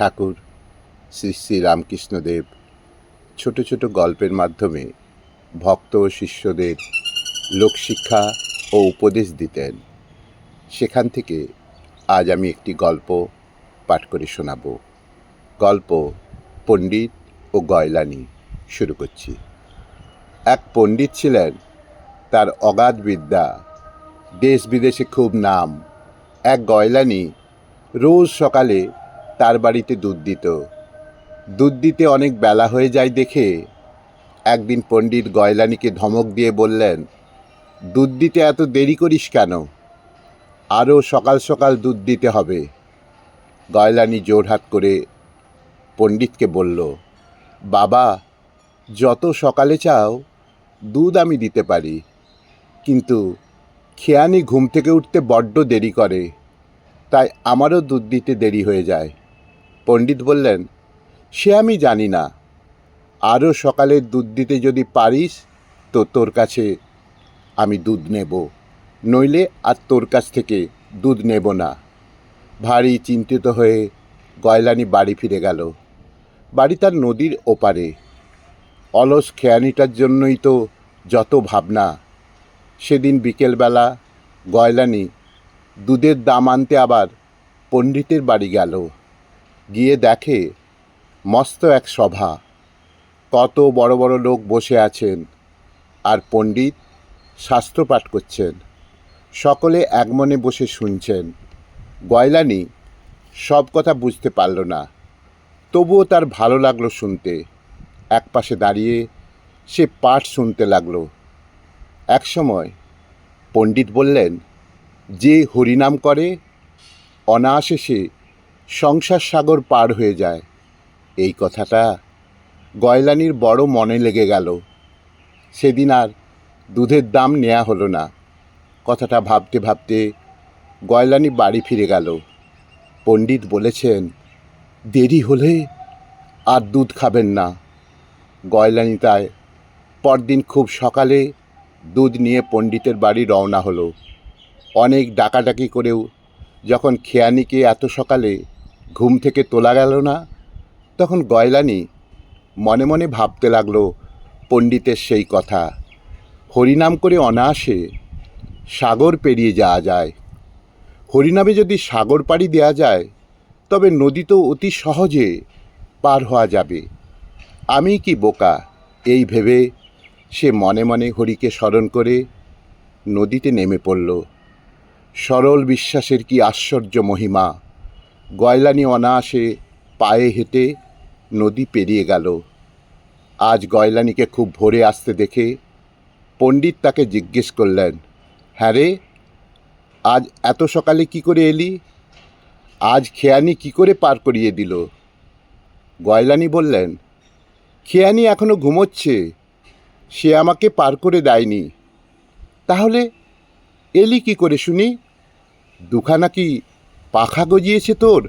ঠাকুর শ্রী শ্রী রামকৃষ্ণদেব ছোট ছোট গল্পের মাধ্যমে ভক্ত ও শিষ্যদের লোকশিক্ষা ও উপদেশ দিতেন। সেখান থেকে আজ আমি একটি গল্প পাঠ করে শোনাব। গল্প পণ্ডিত ও গয়লানি। শুরু করছি। এক পণ্ডিত ছিলেন, তার অগাধ বিদ্যা, দেশ বিদেশে খুব নাম। এক গয়লানি রোজ সকালে তার বাড়িতে দুধ দিতে অনেক বেলা হয়ে যায় দেখে একদিন পণ্ডিত গয়লানিকে ধমক দিয়ে বললেন, দুধ দিতে এত দেরি করিস কেন? আরও সকাল সকাল দুধ দিতে হবে। গয়লানি জোরহাট করে পণ্ডিতকে বলল, বাবা, যত সকালে চাও দুধ আমি দিতে পারি, কিন্তু খেয়ানি ঘুম থেকে উঠতে বড্ড দেরি করে, তাই আমারও দুধ দিতে দেরি হয়ে যায়। পণ্ডিত বললেন, সে আমি জানি না, আরও সকালে দুধ দিতে যদি পারিস তো তোর কাছে আমি দুধ নেব, নইলে আর তোর কাছ থেকে দুধ নেব না। ভারী চিন্তিত হয়ে গয়লানি বাড়ি ফিরে গেল। বাড়ি তার নদীর ওপারে। অলস খেয়ানিটার জন্যই তো যত ভাবনা। সেদিন বিকেলবেলা গয়লানি দুধের দাম আনতে আবার পণ্ডিতের বাড়ি গেল। গিয়ে দেখে মস্ত এক সভা, কত বড় বড় লোক বসে আছেন, আর পণ্ডিত শাস্ত্র পাঠ করছেন। সকলে একমনে বসে শুনছেন। গয়লানি সব কথা বুঝতে পারল না, তবুও তার ভালো লাগলো শুনতে। একপাশে দাঁড়িয়ে সে পাঠ শুনতে লাগলো। একসময় পণ্ডিত বললেন, যে হরিনাম করে অনায়াসে সে সংসার সাগর পার হয়ে যায়। এই কথাটা গয়লানির বড় মনে লেগে গেল। সেদিন আর দুধের দাম নেওয়া হলো না। কথাটা ভাবতে ভাবতে গয়লানি বাড়ি ফিরে গেল। পণ্ডিত বলেছেন, দেরি হলে আর দুধ খাবেন না। গয়লানি তাই পরদিন খুব সকালে দুধ নিয়ে পণ্ডিতের বাড়ি রওনা হলো। অনেক ডাকাডাকি করেও যখন খেয়ানিকে এত সকালে ঘুম থেকে তোলা গেল না, তখন গয়লানি মনে মনে ভাবতে লাগলো পণ্ডিতের সেই কথা, হরিনাম করে অনায়াসে সাগর পেরিয়ে যাওয়া যায়। হরিনামে যদি সাগর পাড়ি দেওয়া যায়, তবে নদী তো অতি সহজে পার হওয়া যাবে। আমি কি বোকা, এই ভেবে সে মনে মনে হরিকে স্মরণ করে নদীতে নেমে পড়ল। সরল বিশ্বাসের কি আশ্চর্য মহিমা! গয়লানি অনায়াসে পায়ে হেঁটে নদী পেরিয়ে গেল। আজ গয়লানিকে খুব ভোরে আসতে দেখে পণ্ডিত তাকে জিজ্ঞেস করলেন, হ্যাঁ রে, আজ এত সকালে কি করে এলি? আজ খেয়ানি কি করে পার করিয়ে দিল? গয়লানি বললেন, খেয়ানি এখনো ঘুমোচ্ছে, সে আমাকে পার করে দেয়নি। তাহলে এলি কি করে শুনি? দুখানা কি পাখা গজিয়েছে তোর,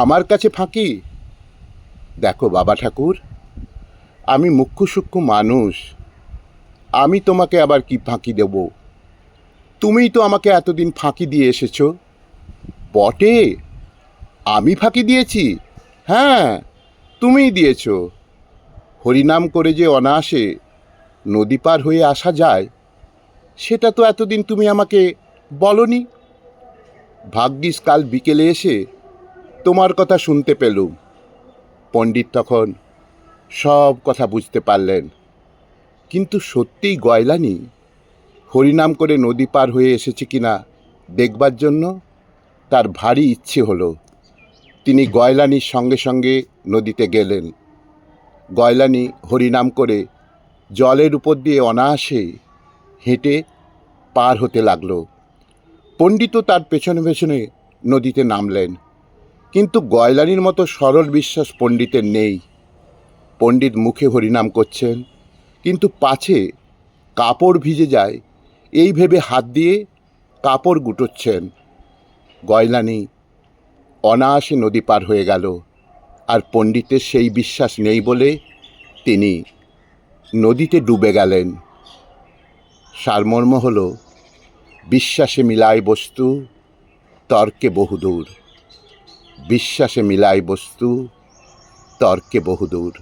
আমার কাছে ফাঁকি? দেখো বাবা ঠাকুর, আমি মুখ্য সূক্ষ্ম মানুষ, আমি তোমাকে আবার কি ফাঁকি দেব? তুমিই তো আমাকে এতদিন ফাঁকি দিয়ে এসেছো। বটে, আমি ফাঁকি দিয়েছি? হ্যাঁ, তুমিই দিয়েছ। হরিনাম করে যে অনায়াসে নদী পার হয়ে আসা যায়, সেটা তো এতদিন তুমি আমাকে বলনি। ভাগ্যিস কাল বিকেলে এসে তোমার কথা শুনতে পেলুম। পণ্ডিত তখন সব কথা বুঝতে পারলেন। কিন্তু সত্যিই গয়লানি হরিনাম করে নদী পার হয়ে এসেছে কিনা দেখবার জন্য তার ভারী ইচ্ছে হলো। তিনি গয়লানির সঙ্গে সঙ্গে নদীতে গেলেন। গয়লানি হরিনাম করে জলের উপর দিয়ে অনায়াসে হেঁটে পার হতে লাগলো। পণ্ডিতও তার পেছনে পেছনে নদীতে নামলেন। কিন্তু গয়লানির মতো সরল বিশ্বাস পণ্ডিতের নেই। পণ্ডিত মুখে হরিনাম করছেন, কিন্তু পাছে কাপড় ভিজে যায় এই ভেবে হাত দিয়ে কাপড় গুটোচ্ছেন। গয়লানি অনায়াসে নদী পার হয়ে গেল, আর পণ্ডিতের সেই বিশ্বাস নেই বলে তিনি নদীতে ডুবে গেলেন। সারমর্ম হল, বিশ্বাসে মিলায় বস্তু, তর্কে বহুদূর। বিশ্বাসে মিলাই বস্তু, তর্কে বহুদূর।